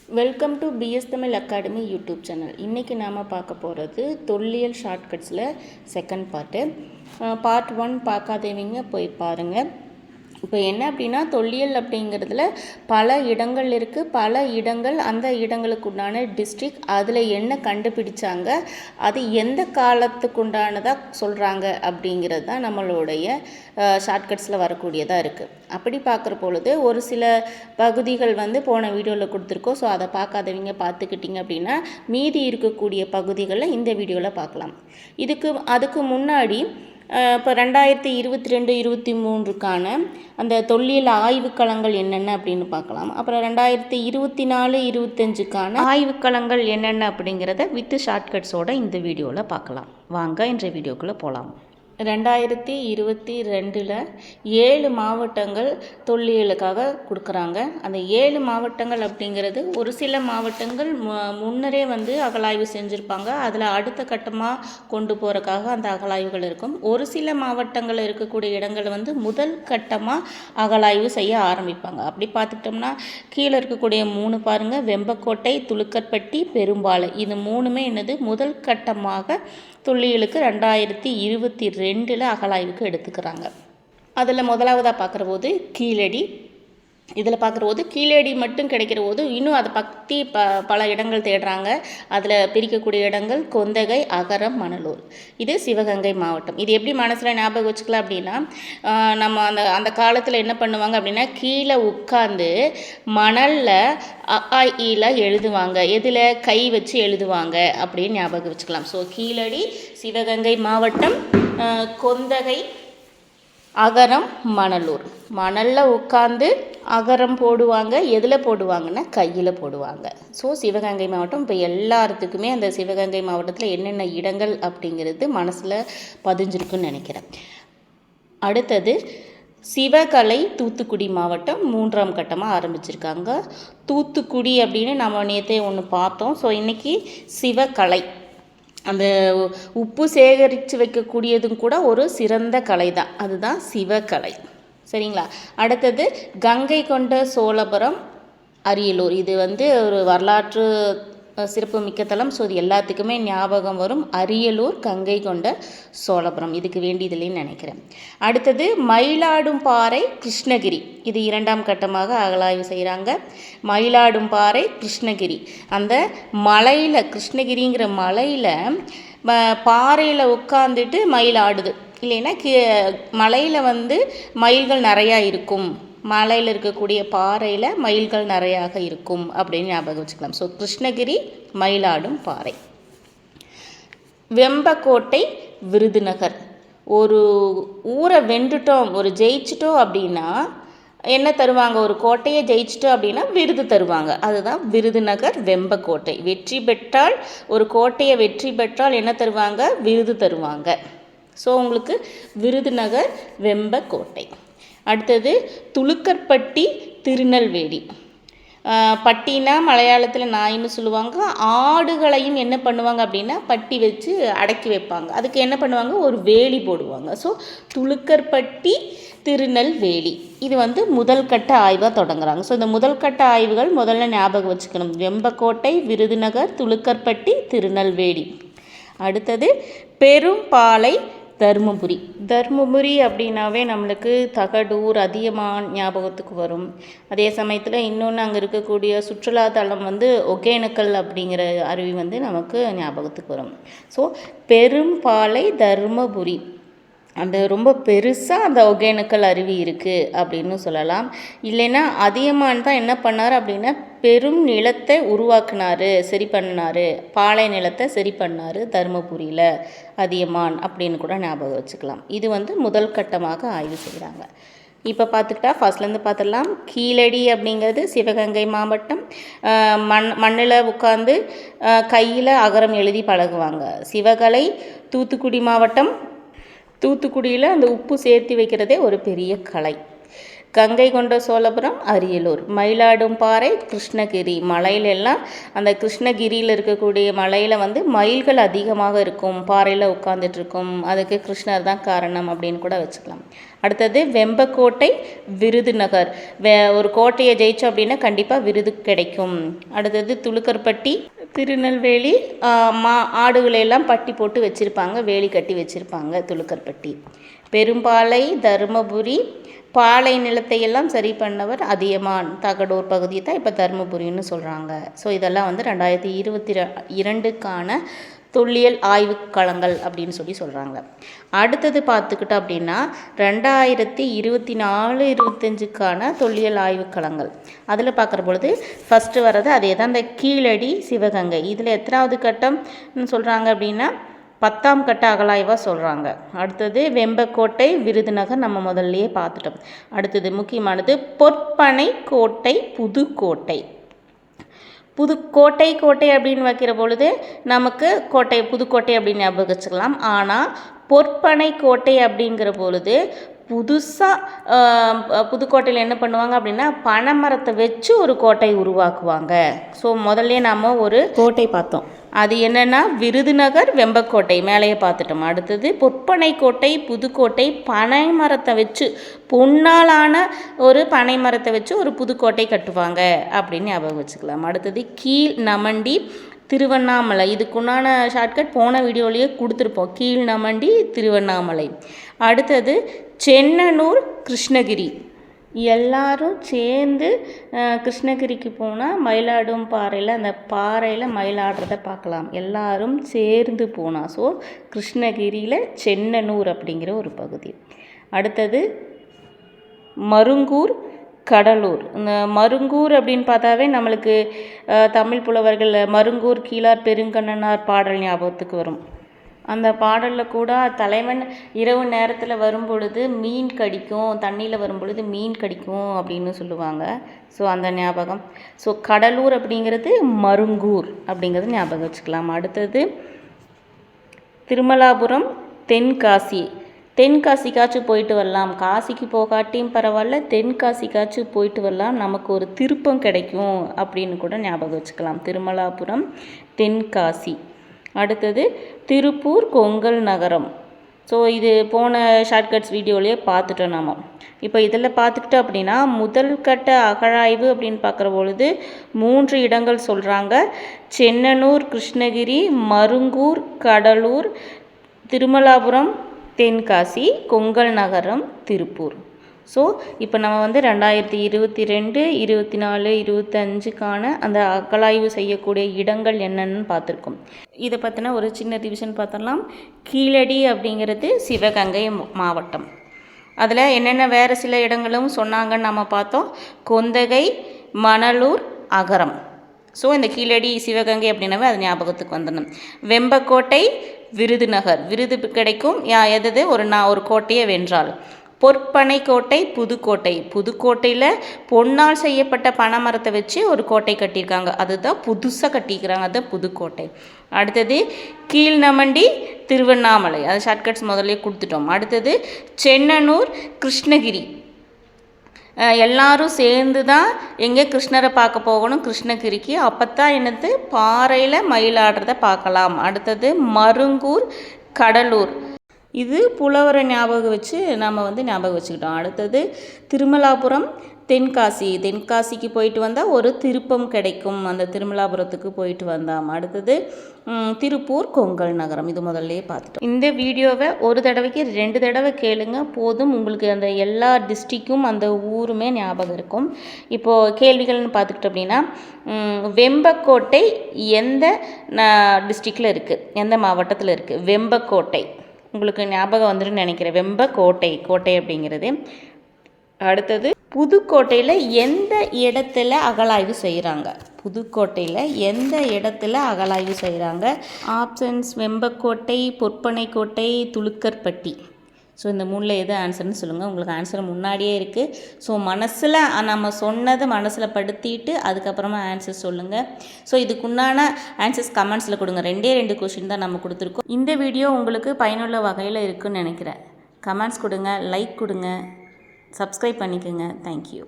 Welcome to PS Tamil academy YouTube channel. இன்றைக்கி நாம் பார்க்க போகிறது தொல்லியல் ஷார்ட்கட்ஸில் செகண்ட் பார்ட் 1 பார்க்காதவங்க போய் பாருங்கள். இப்போ என்ன அப்படின்னா, தொல்லியல் அப்படிங்கிறதுல பல இடங்கள் இருக்குது. பல இடங்கள், அந்த இடங்களுக்கு உண்டான டிஸ்ட்ரிக்ட், அதில் என்ன கண்டுபிடிச்சாங்க, அது எந்த காலத்துக்கு உண்டானதாக சொல்கிறாங்க அப்படிங்கிறது தான் நம்மளுடைய ஷார்ட்கட்ஸில் வரக்கூடியதாக இருக்குது. அப்படி பார்க்குற பொழுது ஒரு சில பகுதிகள் போன வீடியோவில் கொடுத்துருக்கோம். ஸோ அதை பார்க்காதவங்க பார்த்துக்கிட்டிங்க அப்படின்னா மீதி இருக்கக்கூடிய பகுதிகளில் இந்த வீடியோவில் பார்க்கலாம். அதுக்கு முன்னாடி இப்போ 2022-23க்கான அந்த தொல்லியல் ஆய்வுக்களங்கள் என்னென்ன அப்படின்னு பார்க்கலாம். அப்புறம் 2024-25க்கான ஆய்வுக்களங்கள் என்னென்ன அப்படிங்கிறத வித் ஷார்ட்கட்ஸோடு இந்த வீடியோவில் பார்க்கலாம். வாங்க இன்றைய வீடியோக்குள்ளே போகலாம். 2022 7 மாவட்டங்கள் தொல்லியலுக்காக கொடுக்குறாங்க. அந்த 7 மாவட்டங்கள் அப்படிங்கிறது ஒரு சில மாவட்டங்கள் முன்னரே அகழாய்வு செஞ்சுருப்பாங்க. அதில் அடுத்த கட்டமாக கொண்டு போகிறக்காக அந்த அகழாய்வுகள் இருக்கும். ஒரு சில மாவட்டங்களில் இருக்கக்கூடிய இடங்கள் முதல் கட்டமாக அகழாய்வு செய்ய ஆரம்பிப்பாங்க. அப்படி பார்த்துக்கிட்டோம்னா கீழே இருக்கக்கூடிய 3 பாருங்கள், வெம்பக்கோட்டை, துலுக்கற்பட்டி, பெரும்பாலை. இது 3மே என்னது முதல் கட்டமாக தொல்லியலுக்கு 2022 அகழாய்வுக்கு எடுத்துக்கிறாங்க. அதில் முதலாவதாக பார்க்குற போது கீழடி. இதில் பார்க்குற போது கீழடி மட்டும் கிடைக்கிற போது இன்னும் அதை பற்றி பல இடங்கள் தேடுறாங்க. அதில் பிரிக்கக்கூடிய இடங்கள் கொந்தகை, அகரம், மணலூர். இது சிவகங்கை மாவட்டம். இது எப்படி மனசில் ஞாபகம் வச்சுக்கலாம் அப்படின்னா, நம்ம அந்த காலத்தில் என்ன பண்ணுவாங்க அப்படின்னா, கீழே உட்காந்து மணலில் அஇல எழுதுவாங்க. எதில் கை வச்சு எழுதுவாங்க அப்படின்னு ஞாபகம் வச்சுக்கலாம். ஸோ கீழடி சிவகங்கை மாவட்டம், கொந்தகை, அகரம், மணலூர். மணலில் உட்காந்து அகரம் போடுவாங்க. எதில் போடுவாங்கன்னா கையில் போடுவாங்க. ஸோ சிவகங்கை மாவட்டம். இப்போ எல்லாத்துக்குமே அந்த சிவகங்கை மாவட்டத்தில் என்னென்ன இடங்கள் அப்படிங்கிறது மனசில் பதிஞ்சிருக்குன்னு நினைக்கிறேன். அடுத்தது சிவகலை, தூத்துக்குடி மாவட்டம் 3ஆம் கட்டமாக ஆரம்பிச்சிருக்காங்க. தூத்துக்குடி அப்படின்னு நம்ம நேற்றே ஒன்று பார்த்தோம். ஸோ இன்றைக்கி சிவகலை, அந்த உப்பு சேகரித்து வைக்கக்கூடியதும் கூட ஒரு சிறந்த கலை தான். அதுதான் சிவகலை. சரிங்களா? அடுத்தது கங்கை கொண்ட சோழபுரம், அரியலூர். இது ஒரு வரலாற்று சிறப்பு மிக்க தலம். ஸோ இது எல்லாத்துக்குமே ஞாபகம் வரும். அரியலூர், கங்கை கொண்ட சோழபுரம். இதுக்கு வேண்டியதில்லைன்னு நினைக்கிறேன். அடுத்தது மயிலாடும்பாறை, கிருஷ்ணகிரி. இது 2ஆம் கட்டமாக அகழாய்வு செய்கிறாங்க. மயிலாடும்பாறை, கிருஷ்ணகிரி. அந்த மலையில், கிருஷ்ணகிரிங்கிற மலையில் பாறையில் உட்காந்துட்டு மயில் ஆடுது. இல்லைன்னா மலையில் மயில்கள் நிறையா இருக்கும். மலையில் இருக்கக்கூடிய பாறையில் மயில்கள் நிறையாக இருக்கும் அப்படின்னு ஞாபகம் வச்சுக்கலாம். ஸோ கிருஷ்ணகிரி, மயிலாடும் பாறை. வெம்பக்கோட்டை, விருதுநகர். ஒரு ஊரை வென்றுட்டோம், ஒரு ஜெயிச்சிட்டோம் அப்படின்னா என்ன தருவாங்க? ஒரு கோட்டையை ஜெயிச்சிட்டோம் அப்படின்னா விருது தருவாங்க. அதுதான் விருதுநகர், வெம்பக்கோட்டை. வெற்றி பெற்றால், ஒரு கோட்டையை வெற்றி பெற்றால் என்ன தருவாங்க? விருது தருவாங்க. ஸோ உங்களுக்கு விருதுநகர், வெம்பக்கோட்டை. அடுத்தது துலுக்கற்பட்டி, திருநெல்வேலி. பட்டினா மலையாளத்தில் நாயின்னு சொல்லுவாங்க. ஆடுகளையும் என்ன பண்ணுவாங்க அப்படின்னா பட்டி வச்சு அடக்கி வைப்பாங்க. அதுக்கு என்ன பண்ணுவாங்க? ஒரு வேலி போடுவாங்க. ஸோ துலுக்கற்பட்டி, திருநெல்வேலி. இது முதல் கட்ட ஆய்வாக தொடங்குறாங்க. ஸோ இந்த முதல் கட்ட ஆய்வுகள் முதல்ல ஞாபகம் வச்சுக்கணும். வெம்பக்கோட்டை, விருதுநகர், துலுக்கற்பட்டி, திருநெல்வேலி. அடுத்தது பெரும்பாலை, தருமபுரி. தருமபுரி அப்படின்னாவே நம்மளுக்கு தகடூர், அதியமான் ஞாபகத்துக்கு வரும். அதே சமயத்தில் இன்னொன்று அங்கே இருக்கக்கூடிய சுற்றுலாத்தலம் ஒகேனக்கல் அப்படிங்கிற அருவி நமக்கு ஞாபகத்துக்கு வரும். ஸோ பெரும்பாலை, தருமபுரி. அந்த ரொம்ப பெருசாக அந்த ஒகேனக்கல் அருவி இருக்குது அப்படின்னு சொல்லலாம். இல்லைன்னா அதியமான் தான் என்ன பண்ணார் அப்படின்னா பெரும் நிலத்தை உருவாக்குனார், சரி பண்ணார். பாலை நிலத்தை சரி பண்ணார் தருமபுரியில் அதியமான் அப்படின்னு கூட ஞாபகம் வச்சுக்கலாம். இது முதல் கட்டமாக ஆய்வு செய்கிறாங்க. இப்போ பார்த்துக்கிட்டா ஃபஸ்ட்லேருந்து பார்த்துடலாம். கீழடி அப்படிங்கிறது சிவகங்கை மாவட்டம். மண்ணில் உட்காந்து கையில் அகரம் எழுதி பழகுவாங்க. சிவகலை, தூத்துக்குடி மாவட்டம். தூத்துக்குடியில் அந்த உப்பு சேர்த்து வைக்கிறதே ஒரு பெரிய கலை. கங்கை கொண்ட சோழபுரம், அரியலூர். மயிலாடும்பாறை, கிருஷ்ணகிரி. மலையிலெல்லாம் அந்த கிருஷ்ணகிரியில் இருக்கக்கூடிய மலையில் வந்து மயில்கள் அதிகமாக இருக்கும், பாறையில் உட்காந்துட்ருக்கும். அதுக்கு கிருஷ்ணர் தான் காரணம் அப்படின்னு கூட வச்சுக்கலாம். அடுத்தது வெம்பக்கோட்டை, விருதுநகர். ஒரு கோட்டையை ஜெயிச்சோம் அப்படின்னா கண்டிப்பாக விருது கிடைக்கும். அடுத்தது துலுக்கர்பட்டி, திருநெல்வேலி. ஆடுகளையெல்லாம் பட்டி போட்டு வச்சுருப்பாங்க, வேலி கட்டி வச்சுருப்பாங்க. துலுக்கர்பட்டி. பெரும்பாலை, தருமபுரி. பாலை நிலத்தையெல்லாம் சரி பண்ணவர் அதியமான். தகடூர் பகுதியை தான் இப்போ தருமபுரின்னு சொல்கிறாங்க. ஸோ இதெல்லாம் வந்து 2022க்கான தொல்லியல் ஆய்வுக்களங்கள் அப்படின்னு சொல்கிறாங்க. அடுத்தது பார்த்துக்கிட்டோம் அப்படின்னா 2024-25க்கான தொல்லியல் ஆய்வுக்களங்கள். அதில் பார்க்குற பொழுது ஃபஸ்ட்டு வர்றது அதே தான், இந்த கீழடி, சிவகங்கை. இதில் எத்தனாவது கட்டம்னு சொல்கிறாங்க அப்படின்னா 10ஆம் கட்ட அகலாய்வாக சொல்கிறாங்க. அடுத்தது வெம்பக்கோட்டை, விருதுநகர் நம்ம முதல்லையே பார்த்துட்டோம். அடுத்தது முக்கியமானது பொற்பனை கோட்டை, புதுக்கோட்டை. கோட்டை அப்படின்னு வைக்கிற பொழுது நமக்கு கோட்டை, புதுக்கோட்டை அப்படின்னு ஞாபகம் வச்சுக்கலாம். ஆனால் பொற்பனை கோட்டை அப்படிங்கிற பொழுது புதுசாக புதுக்கோட்டையில் என்ன பண்ணுவாங்க அப்படின்னா பனைமரத்தை வச்சு ஒரு கோட்டை உருவாக்குவாங்க. ஸோ முதல்ல நாம் ஒரு கோட்டை பார்த்தோம், அது என்னென்னா விருதுநகர், வெம்பக்கோட்டை மேலேயே பார்த்துட்டோம். அடுத்தது பொற்பனை கோட்டை, புதுக்கோட்டை. பனை மரத்தை வச்சு, பொன்னாலான ஒரு பனை மரத்தை வச்சு ஒரு புதுக்கோட்டை கட்டுவாங்க அப்படின்னு ஞாபகம் வச்சுக்கலாம். அடுத்தது கீழ் நமண்டி, திருவண்ணாமலை. இதுக்குண்டான ஷார்ட்கட் போன வீடியோலேயே கொடுத்துருப்போம், கீழ் நமண்டி, திருவண்ணாமலை. அடுத்தது சென்னனூர், கிருஷ்ணகிரி. எல்லாரும் சேர்ந்து கிருஷ்ணகிரிக்கு போனால் மயிலாடும்பாறையில் அந்த பாறையில் மயிலாடுறத பார்க்கலாம், எல்லாரும் சேர்ந்து போனால். ஸோ கிருஷ்ணகிரியில் சென்னனூர் அப்படிங்கிற ஒரு பகுதி. அடுத்தது மருங்கூர், கடலூர். இந்த மருங்கூர் அப்படின்னு பார்த்தாவே நம்மளுக்கு தமிழ் புலவர்கள் மருங்கூர் கீழார் பெருங்கண்ணனார் பாடல் ஞாபகத்துக்கு வரும். அந்த பாடலில் கூட தலைவன் இரவு நேரத்தில் வரும் பொழுது மீன் கடிக்கும், தண்ணியில் வரும் பொழுது மீன் கடிக்கும் அப்படின்னு சொல்லுவாங்க. ஸோ அந்த ஞாபகம். ஸோ கடலூர் அப்படிங்கிறது மருங்கூர் அப்படிங்கிறது ஞாபகம் வச்சுக்கலாம். அடுத்தது திருமலாபுரம், தென்காசி. தென்காசிக்காச்சும் போயிட்டு வரலாம், காசிக்கு போகாட்டியும் பரவாயில்ல, தென்காசிக்காச்சும் போயிட்டு வரலாம், நமக்கு ஒரு திருப்பம் கிடைக்கும் அப்படின்னு கூட ஞாபகம் வச்சுக்கலாம். திருமலாபுரம், தென்காசி. அடுத்தது திருப்பூர், கொங்கல் நகரம். ஸோ இது போன ஷார்ட்கட்ஸ் வீடியோலேயே பார்த்துட்டோம் நாம். இப்போ இதில் பார்த்துக்கிட்டோம் அப்படின்னா முதல் கட்ட அகழாய்வு அப்படின்னு பார்க்குற பொழுது 3 இடங்கள் சொல்கிறாங்க. சென்னனூர், கிருஷ்ணகிரி. மருங்கூர், கடலூர். திருமலாபுரம், தென்காசி. கொங்கல் நகரம், திருப்பூர். ஸோ இப்போ நம்ம வந்து 2022, 24, 25க்கான அந்த அகழாய்வு செய்யக்கூடிய இடங்கள் என்னென்னு பார்த்துருக்கோம். இதை பற்றின ஒரு சின்ன ரிவிஷன் பார்த்துடலாம். கீழடி அப்படிங்கிறது சிவகங்கை மாவட்டம். அதில் என்னென்ன வேறு சில இடங்களும் சொன்னாங்கன்னு நம்ம பார்த்தோம். கொந்தகை, மணலூர், அகரம். ஸோ இந்த கீழடி, சிவகங்கை அப்படின்னாவே அது ஞாபகத்துக்கு வந்துடணும். வெம்பக்கோட்டை, விருதுநகர். விருது கிடைக்கும் எது ஒரு கோட்டையை வென்றால். பொற்பனை கோட்டை, புதுக்கோட்டை. புதுக்கோட்டையில் பொன்னால் செய்யப்பட்ட பனைமரத்தை வச்சு ஒரு கோட்டை கட்டியிருக்காங்க, அதுதான் புதுசாக கட்டிக்கிறாங்க, அதுதான் புதுக்கோட்டை. அடுத்தது கீழ்நமண்டி, திருவண்ணாமலை. அது ஷார்ட்கட்ஸ் முதல்ல கொடுத்துட்டோம். அடுத்தது சென்னனூர், கிருஷ்ணகிரி. எல்லாரும் சேர்ந்து தான் எங்கே கிருஷ்ணரை பார்க்க போகணும், கிருஷ்ணகிரிக்கு. அப்போ தான் என்னது பாறையில் மயிலாடுறதை பார்க்கலாம். அடுத்தது மருங்கூர், கடலூர். இது புலவரை ஞாபகம் வச்சு நம்ம வந்து ஞாபகம் வச்சுக்கிட்டோம். அடுத்தது திருமலாபுரம், தென்காசி. தென்காசிக்கு போயிட்டு வந்தால் ஒரு திருப்பம் கிடைக்கும், அந்த திருமலாபுரத்துக்கு போயிட்டு வந்தாம். அடுத்தது திருப்பூர், கொங்கல் நகரம். இது முதல்ல பார்த்துட்டோம். இந்த வீடியோவை ஒரு தடவைக்கு 2 தடவை கேளுங்க போதும், உங்களுக்கு அந்த எல்லா டிஸ்ட்ரிக்கும் அந்த ஊருமே ஞாபகம் இருக்கும். இப்போது கேள்விகள்னு பார்த்துக்கிட்டோம் அப்படின்னா வெம்பக்கோட்டை எந்த டிஸ்ட்ரிக்டில் இருக்குது, எந்த மாவட்டத்தில் இருக்குது? வெம்பக்கோட்டை உங்களுக்கு ஞாபகம் வந்துடும் நினைக்கிறேன், வெம்பக்கோட்டை கோட்டை அப்படிங்கிறது. அடுத்தது புதுக்கோட்டையில் எந்த இடத்துல அகழாய்வு செய்கிறாங்க? புதுக்கோட்டையில் எந்த இடத்துல அகழாய்வு செய்கிறாங்க? ஆப்ஷன்ஸ் வெம்பக்கோட்டை, பொற்பனை கோட்டை, துலுக்கர்பட்டி. ஸோ இந்த 3ல் எது ஆன்சர்னு சொல்லுங்கள். உங்களுக்கு ஆன்சர் முன்னாடியே இருக்குது. ஸோ மனசில் நம்ம சொன்னதை மனசில் படுத்திட்டு அதுக்கப்புறமா ஆன்சர் சொல்லுங்கள். ஸோ இதுக்குண்டான ஆன்சர்ஸ் கமெண்ட்ஸில் கொடுங்க. 2 கொஷின் தான் நம்ம கொடுத்துருக்கோம். இந்த வீடியோ உங்களுக்கு பயனுள்ள வகையில் இருக்குதுன்னு நினைக்கிறேன். கமெண்ட்ஸ் கொடுங்க, லைக் கொடுங்க. சப்ஸ்கிரைப் பண்ணிக்கோங்க. தேங்க்யூ.